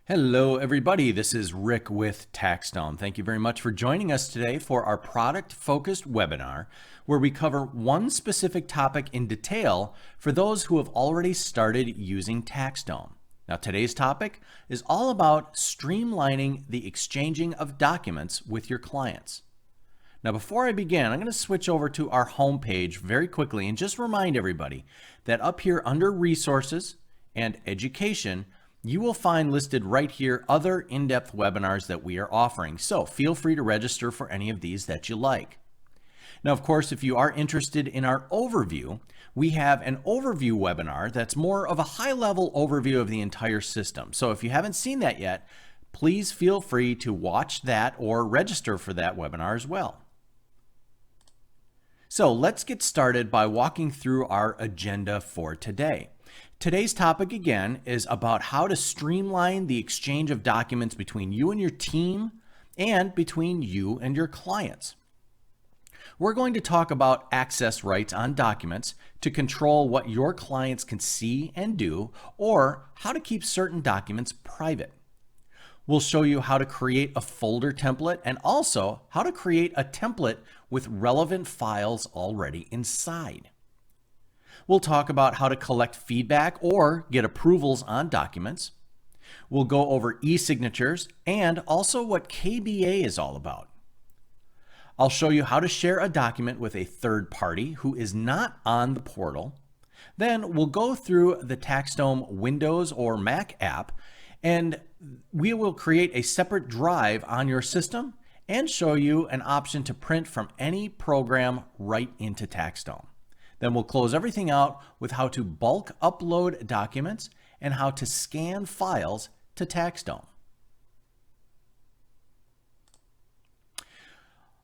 Hello, everybody. This is Rick with TaxDome. Thank you very much for joining us today for our product-focused webinar, where we cover one specific topic in detail for those who have already started using TaxDome. Now, today's topic is all about streamlining the exchanging of documents with your clients. Now, before I begin, I'm going to switch over to our homepage very quickly and just remind everybody that up here under Resources and Education, you will find listed right here other in-depth webinars that we are offering. So feel free to register for any of these that you like. Now, of course, if you are interested in our overview, we have an overview webinar that's more of a high-level overview of the entire system. So if you haven't seen that yet, please feel free to watch that or register for that webinar as well. So let's get started by walking through our agenda for today. Today's topic, again, is about how to streamline the exchange of documents between you and your team and between you and your clients. We're going to talk about access rights on documents to control what your clients can see and do, or how to keep certain documents private. We'll show you how to create a folder template and also how to create a template with relevant files already inside. We'll talk about how to collect feedback or get approvals on documents. We'll go over e-signatures and also what KBA is all about. I'll show you how to share a document with a third party who is not on the portal. Then we'll go through the TaxDome Windows or Mac app, and we will create a separate drive on your system and show you an option to print from any program right into TaxDome. Then we'll close everything out with how to bulk upload documents and how to scan files to TaxDome.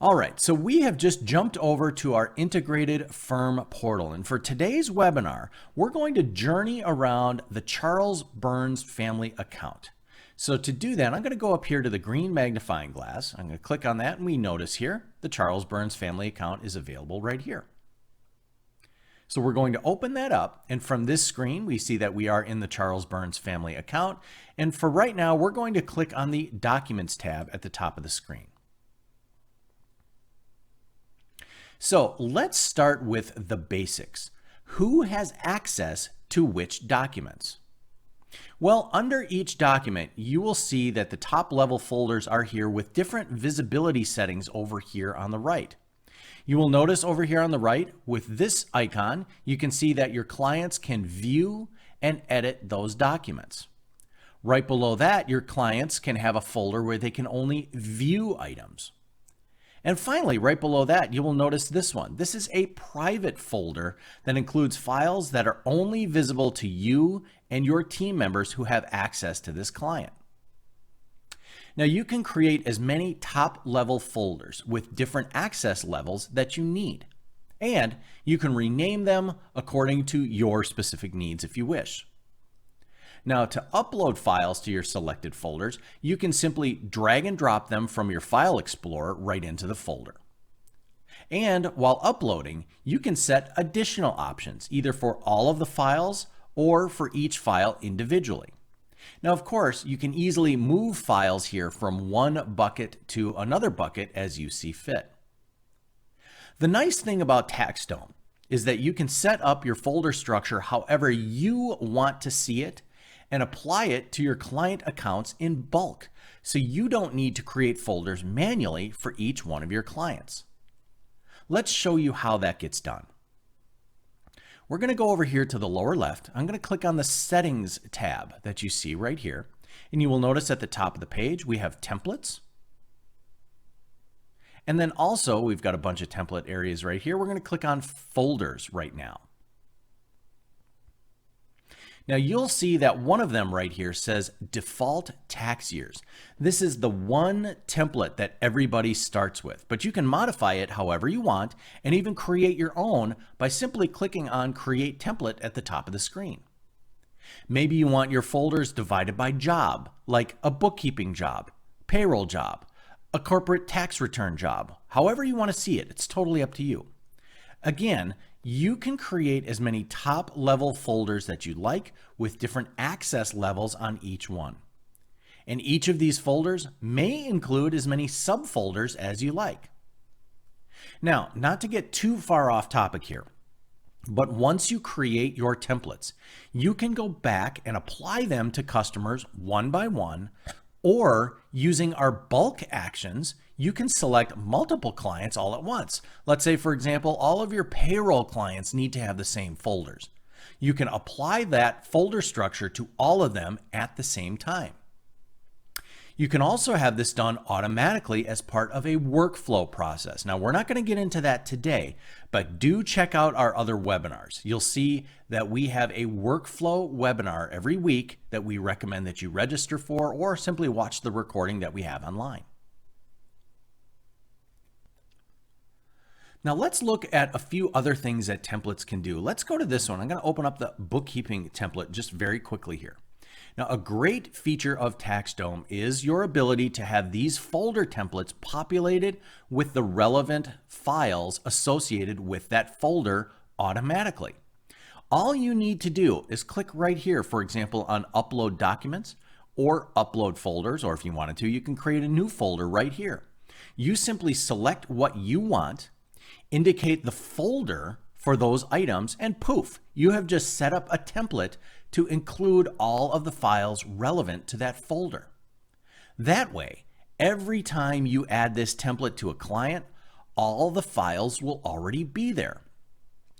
All right, so we have just jumped over to our integrated firm portal. And for today's webinar, we're going to journey around the Charles Burns family account. So to do that, I'm going to go up here to the green magnifying glass. I'm going to click on that, and we notice here the Charles Burns family account is available right here. So we're going to open that up, and from this screen we see that we are in the Charles Burns family account, and for right now we're going to click on the Documents tab at the top of the screen. So let's start with the basics. Who has access to which documents? Well, under each document you will see that the top level folders are here with different visibility settings over here on the right. You will notice over here on the right with this icon, you can see that your clients can view and edit those documents. Right below that, your clients can have a folder where they can only view items. And finally, right below that, you will notice this one. This is a private folder that includes files that are only visible to you and your team members who have access to this client. Now you can create as many top level folders with different access levels that you need, and you can rename them according to your specific needs if you wish. Now to upload files to your selected folders, you can simply drag and drop them from your File Explorer right into the folder. And while uploading, you can set additional options either for all of the files or for each file individually. Now, of course, you can easily move files here from one bucket to another bucket as you see fit. The nice thing about TaxDome is that you can set up your folder structure however you want to see it and apply it to your client accounts in bulk, so you don't need to create folders manually for each one of your clients. Let's show you how that gets done. We're going to go over here to the lower left. I'm going to click on the Settings tab that you see right here. And you will notice at the top of the page, we have templates. And then also, we've got a bunch of template areas right here. We're going to click on Folders right now. Now you'll see that one of them right here says Default Tax Years. This is the one template that everybody starts with, but you can modify it however you want and even create your own by simply clicking on Create Template at the top of the screen. Maybe you want your folders divided by job, like a bookkeeping job, payroll job, a corporate tax return job. However you want to see it, it's totally up to you. Again, you can create as many top level folders that you like with different access levels on each one. And each of these folders may include as many subfolders as you like. Now, not to get too far off topic here, but once you create your templates, you can go back and apply them to customers one by one, or using our bulk actions, you can select multiple clients all at once. Let's say, for example, all of your payroll clients need to have the same folders. You can apply that folder structure to all of them at the same time. You can also have this done automatically as part of a workflow process. Now, we're not going to get into that today, but do check out our other webinars. You'll see that we have a workflow webinar every week that we recommend that you register for, or simply watch the recording that we have online. Now let's look at a few other things that templates can do. Let's go to this one. I'm going to open up the bookkeeping template just very quickly here. Now, a great feature of TaxDome is your ability to have these folder templates populated with the relevant files associated with that folder automatically. All you need to do is click right here, for example, on Upload Documents or Upload Folders, or if you wanted to, you can create a new folder right here. You simply select what you want, indicate the folder for those items, and poof, you have just set up a template to include all of the files relevant to that folder. That way, every time you add this template to a client, all the files will already be there.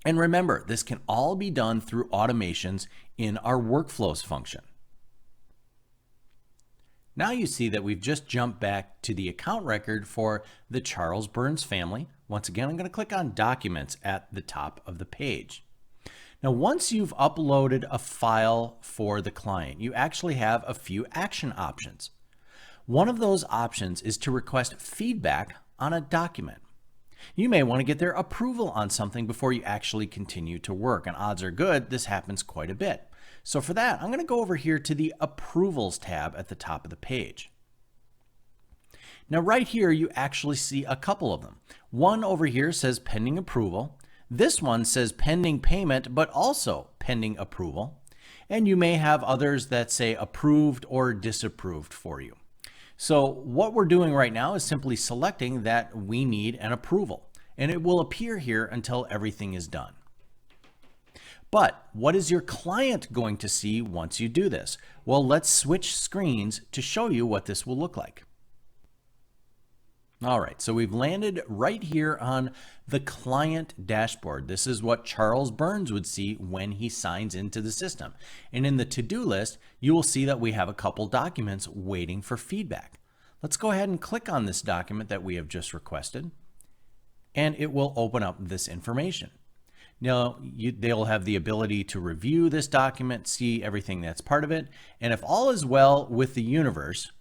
And remember, this can all be done through automations in our workflows function. Now you see that we've just jumped back to the account record for the Charles Burns family. Once again, I'm going to click on Documents at the top of the page. Now, once you've uploaded a file for the client, you actually have a few action options. One of those options is to request feedback on a document. You may want to get their approval on something before you actually continue to work, and odds are good this happens quite a bit. So for that, I'm going to go over here to the Approvals tab at the top of the page. Now right here, you actually see a couple of them. One over here says pending approval. This one says pending payment, but also pending approval. And you may have others that say approved or disapproved for you. So what we're doing right now is simply selecting that we need an approval, and it will appear here until everything is done. But what is your client going to see once you do this? Well, let's switch screens to show you what this will look like. All right, so we've landed right here on the client dashboard. This is what Charles Burns would see when he signs into the system. And in the to-do list, you will see that we have a couple documents waiting for feedback. Let's go ahead and click on this document that we have just requested, and it will open up this information. Now, they'll have the ability to review this document, see everything that's part of it, and if all is well with the universe,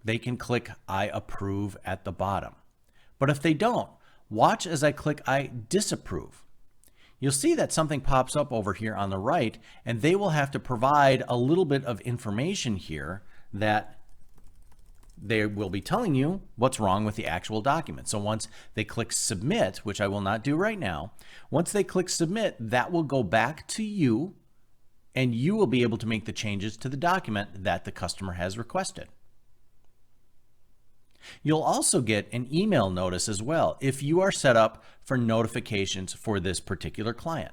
they can click I approve at the bottom. But if they don't, watch as I click I disapprove. You'll see that something pops up over here on the right, and they will have to provide a little bit of information here that they will be telling you what's wrong with the actual document. So once they click submit, which I will not do right now, once they click submit, that will go back to you, and you will be able to make the changes to the document that the customer has requested. You'll also get an email notice as well if you are set up for notifications for this particular client.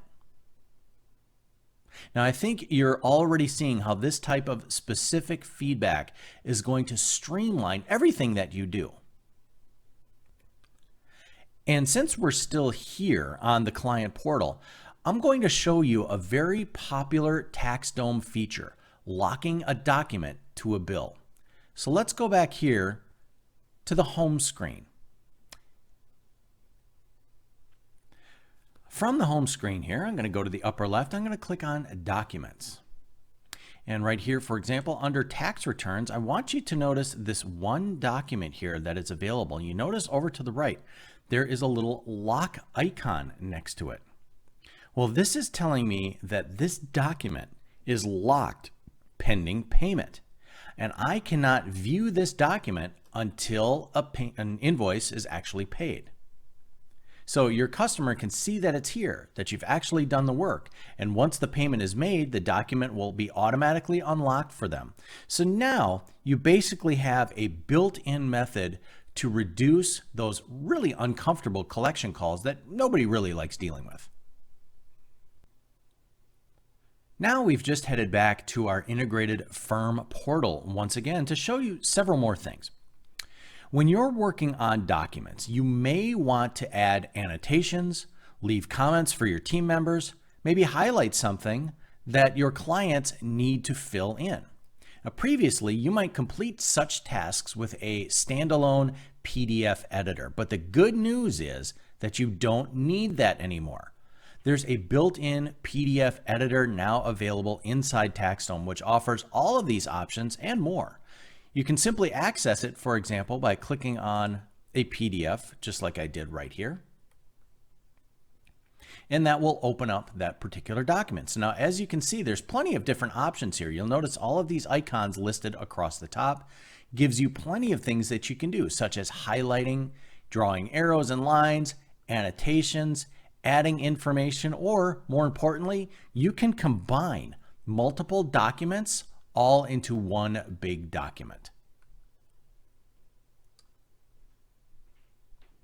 Now, I think you're already seeing how this type of specific feedback is going to streamline everything that you do. And since we're still here on the client portal, I'm going to show you a very popular TaxDome feature, locking a document to a bill. So let's go back here to the home screen. From the home screen here, I'm going to go to the upper left. I'm going to click on Documents. And right here, for example, under Tax Returns, I want you to notice this one document here that is available. You notice over to the right, there is a little lock icon next to it. Well, this is telling me that this document is locked pending payment. And I cannot view this document until an invoice is actually paid. So your customer can see that it's here, that you've actually done the work. And once the payment is made, the document will be automatically unlocked for them. So now you basically have a built-in method to reduce those really uncomfortable collection calls that nobody really likes dealing with. Now we've just headed back to our integrated firm portal once again to show you several more things. When you're working on documents, you may want to add annotations, leave comments for your team members, maybe highlight something that your clients need to fill in. Now, previously, you might complete such tasks with a standalone PDF editor, but the good news is that you don't need that anymore. There's a built-in PDF editor now available inside TaxDome, which offers all of these options and more. You can simply access it, for example, by clicking on a PDF, just like I did right here. And that will open up that particular document. So now, as you can see, there's plenty of different options here. You'll notice all of these icons listed across the top gives you plenty of things that you can do, such as highlighting, drawing arrows and lines, annotations, adding information, or more importantly, you can combine multiple documents all into one big document.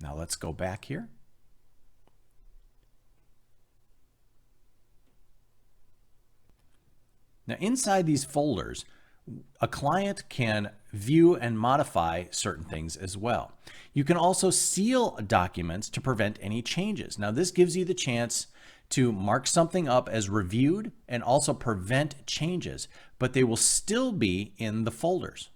Now let's go back here. Now inside these folders, a client can view and modify certain things as well. You can also seal documents to prevent any changes. Now this gives you the chance to mark something up as reviewed and also prevent changes, but they will still be in the folders.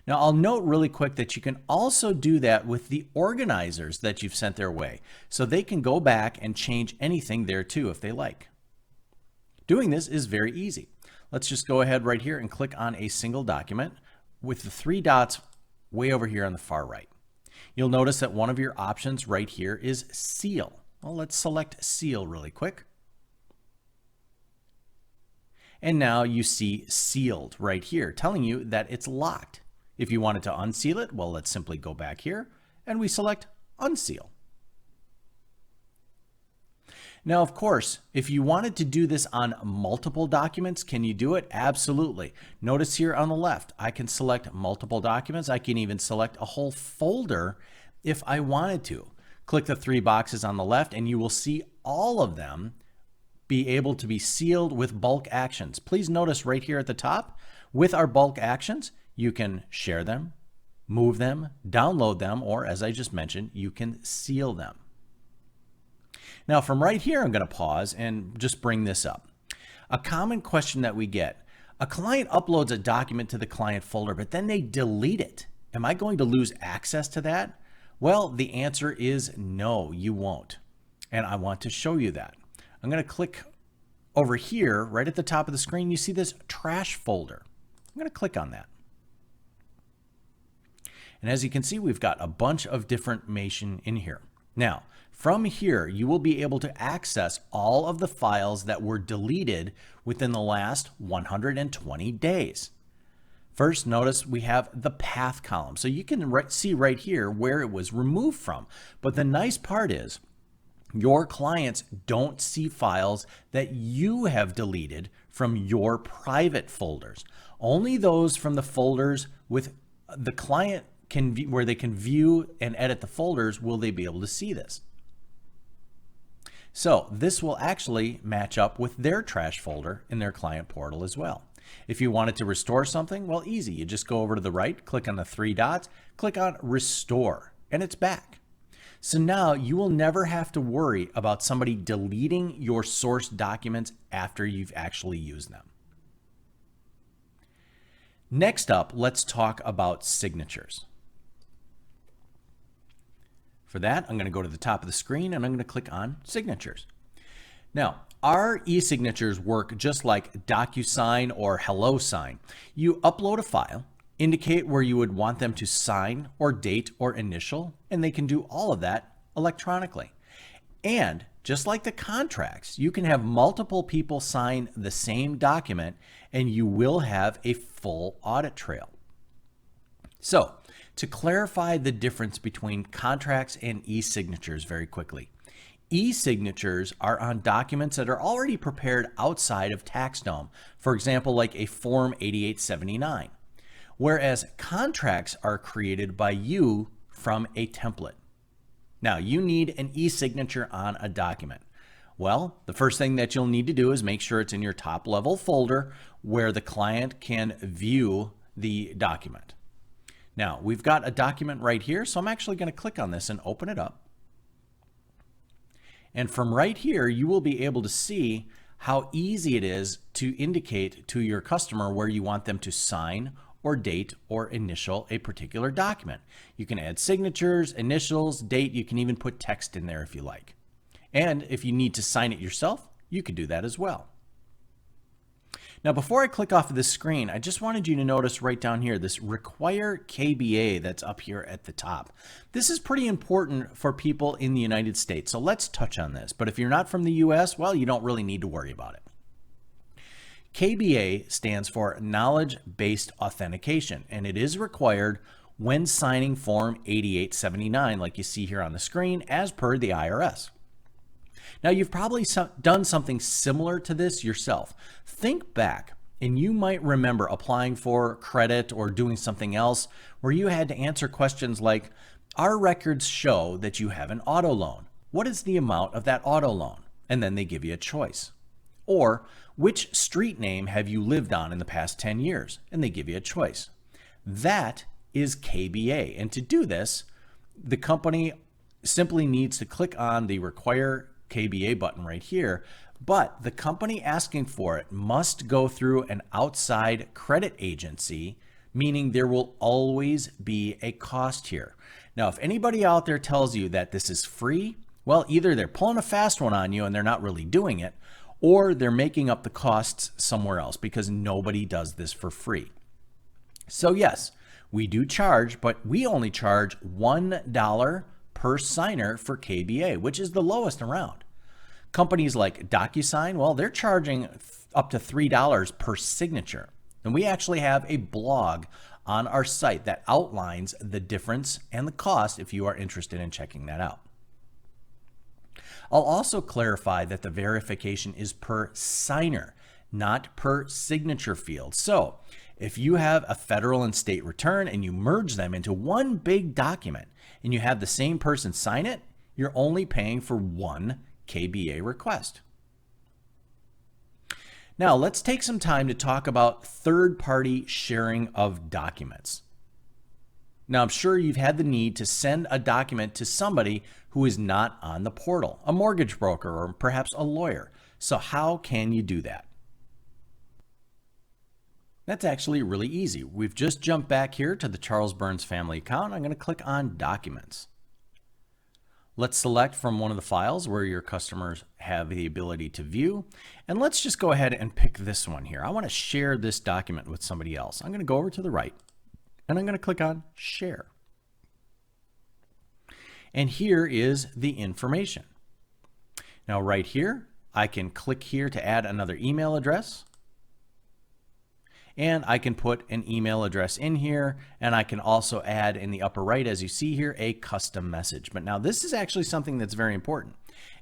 Now I'll note really quick that you can also do that with the organizers that you've sent their way, so they can go back and change anything there too if they like. Doing this is very easy. Let's just go ahead right here and click on a single document with the three dots way over here on the far right. You'll notice that one of your options right here is seal. Well, let's select seal really quick. And now you see sealed right here, telling you that it's locked. If you wanted to unseal it, well, let's simply go back here and we select unseal. Now, of course, if you wanted to do this on multiple documents, can you do it? Absolutely. Notice here on the left, I can select multiple documents. I can even select a whole folder if I wanted to. Click the three boxes on the left and you will see all of them be able to be sealed with bulk actions. Please notice right here at the top, with our bulk actions, you can share them, move them, download them, or as I just mentioned, you can seal them. Now from right here, I'm going to pause and just bring this up. A common question that we get, a client uploads a document to the client folder, but then they delete it. Am I going to lose access to that? Well, the answer is no, you won't. And I want to show you that. I'm going to click over here, right at the top of the screen, you see this trash folder. I'm going to click on that. And as you can see, we've got a bunch of different information in here. Now, from here, you will be able to access all of the files that were deleted within the last 120 days. First, notice we have the path column. So you can see right here where it was removed from. But the nice part is your clients don't see files that you have deleted from your private folders. Only those from the folders with the client where they can view and edit the folders will they be able to see this. So this will actually match up with their trash folder in their client portal as well. If you wanted to restore something, well, easy. You just go over to the right, click on the three dots, click on restore, and it's back. So now you will never have to worry about somebody deleting your source documents after you've actually used them. Next up, let's talk about signatures. For that, I'm going to go to the top of the screen and I'm going to click on signatures. Now, our e-signatures work just like DocuSign or HelloSign. You upload a file, indicate where you would want them to sign or date or initial, and they can do all of that electronically. And just like the contracts, you can have multiple people sign the same document and you will have a full audit trail. So, to clarify the difference between contracts and e-signatures very quickly. E-signatures are on documents that are already prepared outside of TaxDome, for example, like a Form 8879, whereas contracts are created by you from a template. Now, you need an e-signature on a document. Well, the first thing that you'll need to do is make sure it's in your top level folder where the client can view the document. Now, we've got a document right here, so I'm actually going to click on this and open it up. And from right here, you will be able to see how easy it is to indicate to your customer where you want them to sign or date or initial a particular document. You can add signatures, initials, date. You can even put text in there if you like. And if you need to sign it yourself, you can do that as well. Now, before I click off of this screen, I just wanted you to notice right down here, this require KBA that's up here at the top. This is pretty important for people in the United States, so let's touch on this. But if you're not from the US, well, you don't really need to worry about it. KBA stands for Knowledge-Based Authentication, and it is required when signing Form 8879, like you see here on the screen, as per the IRS. Now, you've probably done something similar to this yourself. Think back, and you might remember applying for credit or doing something else where you had to answer questions like, our records show that you have an auto loan. What is the amount of that auto loan? And then they give you a choice. Or, which street name have you lived on in the past 10 years? And they give you a choice. That is KBA. And to do this, the company simply needs to click on the Require KBA button right here, but the company asking for it must go through an outside credit agency, meaning there will always be a cost here. Now, if anybody out there tells you that this is free, well, either they're pulling a fast one on you and they're not really doing it, or they're making up the costs somewhere else because nobody does this for free. So yes, we do charge, but we only charge $1 per signer for KBA, which is the lowest around. Companies like DocuSign, well, they're charging up to $3 per signature. And we actually have a blog on our site that outlines the difference and the cost if you are interested in checking that out. I'll also clarify that the verification is per signer, not per signature field. So if you have a federal and state return and you merge them into one big document and you have the same person sign it, you're only paying for one KBA request. Now let's take some time to talk about third-party sharing of documents. Now I'm sure you've had the need to send a document to somebody who is not on the portal, a mortgage broker or perhaps a lawyer. So how can you do that? That's actually really easy. We've just jumped back here to the Charles Burns family account. I'm going to click on Documents. Let's select from one of the files where your customers have the ability to view. And let's just go ahead and pick this one here. I want to share this document with somebody else. I'm going to go over to the right and I'm going to click on Share. And here is the information. Now right here, I can click here to add another email address. And I can put an email address in here, and I can also add in the upper right, as you see here, a custom message. But now this is actually something that's very important.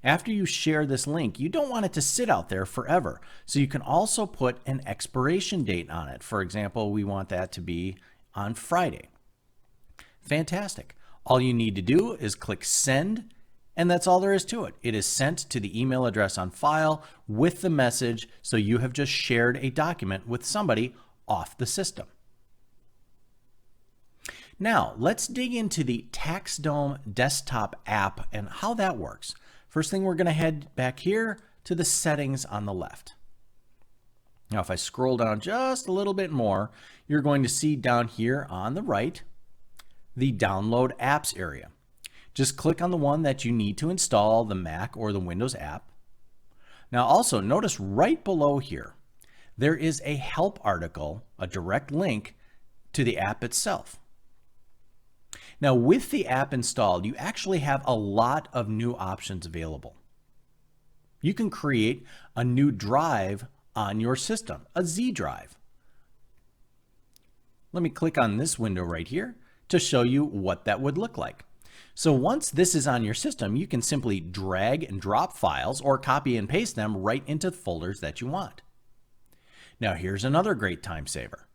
After you share this link, you don't want it to sit out there forever. So you can also put an expiration date on it. For example, we want that to be on Friday. Fantastic. All you need to do is click Send, and that's all there is to it. It is sent to the email address on file with the message, so you have just shared a document with somebody off the system. Now, let's dig into the TaxDome desktop app and how that works. First thing, we're going to head back here to the settings on the left. Now, if I scroll down just a little bit more, you're going to see down here on the right, the Download Apps area. Just click on the one that you need to install, the Mac or the Windows app. Now also notice right below here, there is a help article, a direct link to the app itself. Now with the app installed, you actually have a lot of new options available. You can create a new drive on your system, a Z drive. Let me click on this window right here to show you what that would look like. So once this is on your system, you can simply drag and drop files or copy and paste them right into folders that you want. Now here's another great time saver.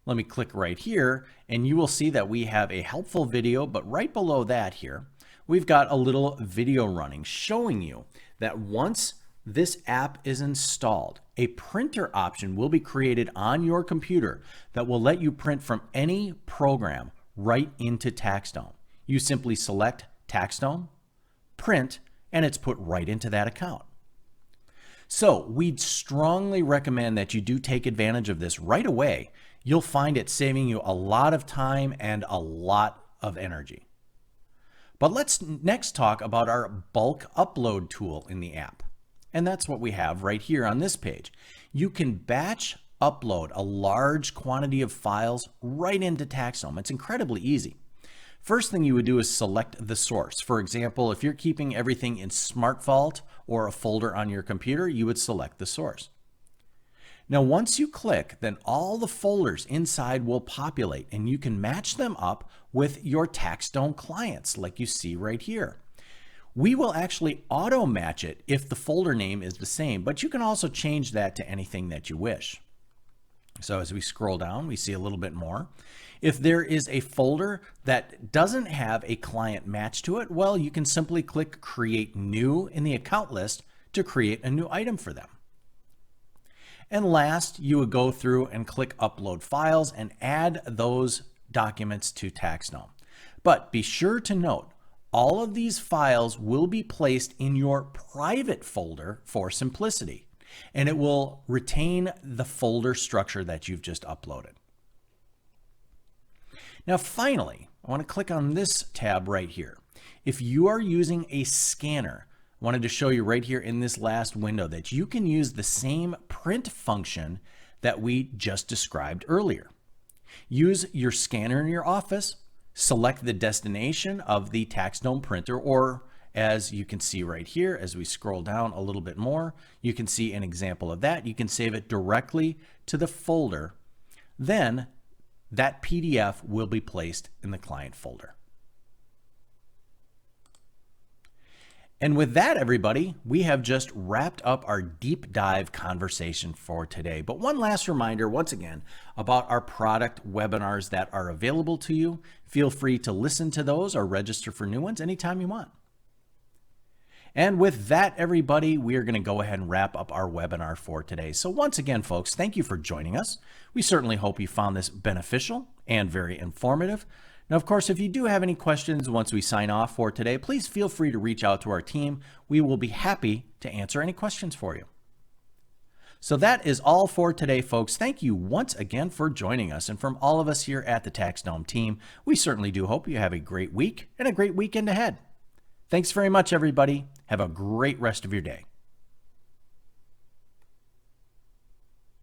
Let me click right here and you will see that we have a helpful video, but right below that here, we've got a little video running showing you that once this app is installed, a printer option will be created on your computer that will let you print from any program right into TaxDome. You simply select TaxDome, print, and it's put right into that account. So we'd strongly recommend that you do take advantage of this right away. You'll find it saving you a lot of time and a lot of energy. But let's next talk about our bulk upload tool in the app. And that's what we have right here on this page. You can batch upload a large quantity of files right into TaxDome. It's incredibly easy. First thing you would do is select the source. For example, if you're keeping everything in SmartVault or a folder on your computer, you would select the source. Now, once you click, then all the folders inside will populate and you can match them up with your TaxDome clients like you see right here. We will actually auto match it if the folder name is the same, but you can also change that to anything that you wish. So as we scroll down, we see a little bit more. If there is a folder that doesn't have a client match to it, well, you can simply click Create New in the account list to create a new item for them. And last, you would go through and click Upload Files and add those documents to TaxDome. But be sure to note, all of these files will be placed in your private folder for simplicity, and it will retain the folder structure that you've just uploaded. Now, finally, I want to click on this tab right here. If you are using a scanner, I wanted to show you right here in this last window that you can use the same print function that we just described earlier. Use your scanner in your office, select the destination of the TaxDome printer, or as you can see right here, as we scroll down a little bit more, you can see an example of that. You can save it directly to the folder. Then that PDF will be placed in the client folder. And with that, everybody, we have just wrapped up our deep dive conversation for today. But one last reminder, once again, about our product webinars that are available to you. Feel free to listen to those or register for new ones anytime you want. And with that, everybody, we are going to go ahead and wrap up our webinar for today. So once again, folks, thank you for joining us. We certainly hope you found this beneficial and very informative. Now, of course, if you do have any questions once we sign off for today, please feel free to reach out to our team. We will be happy to answer any questions for you. So that is all for today, folks. Thank you once again for joining us. And from all of us here at the TaxDome team, we certainly do hope you have a great week and a great weekend ahead. Thanks very much, everybody. Have a great rest of your day.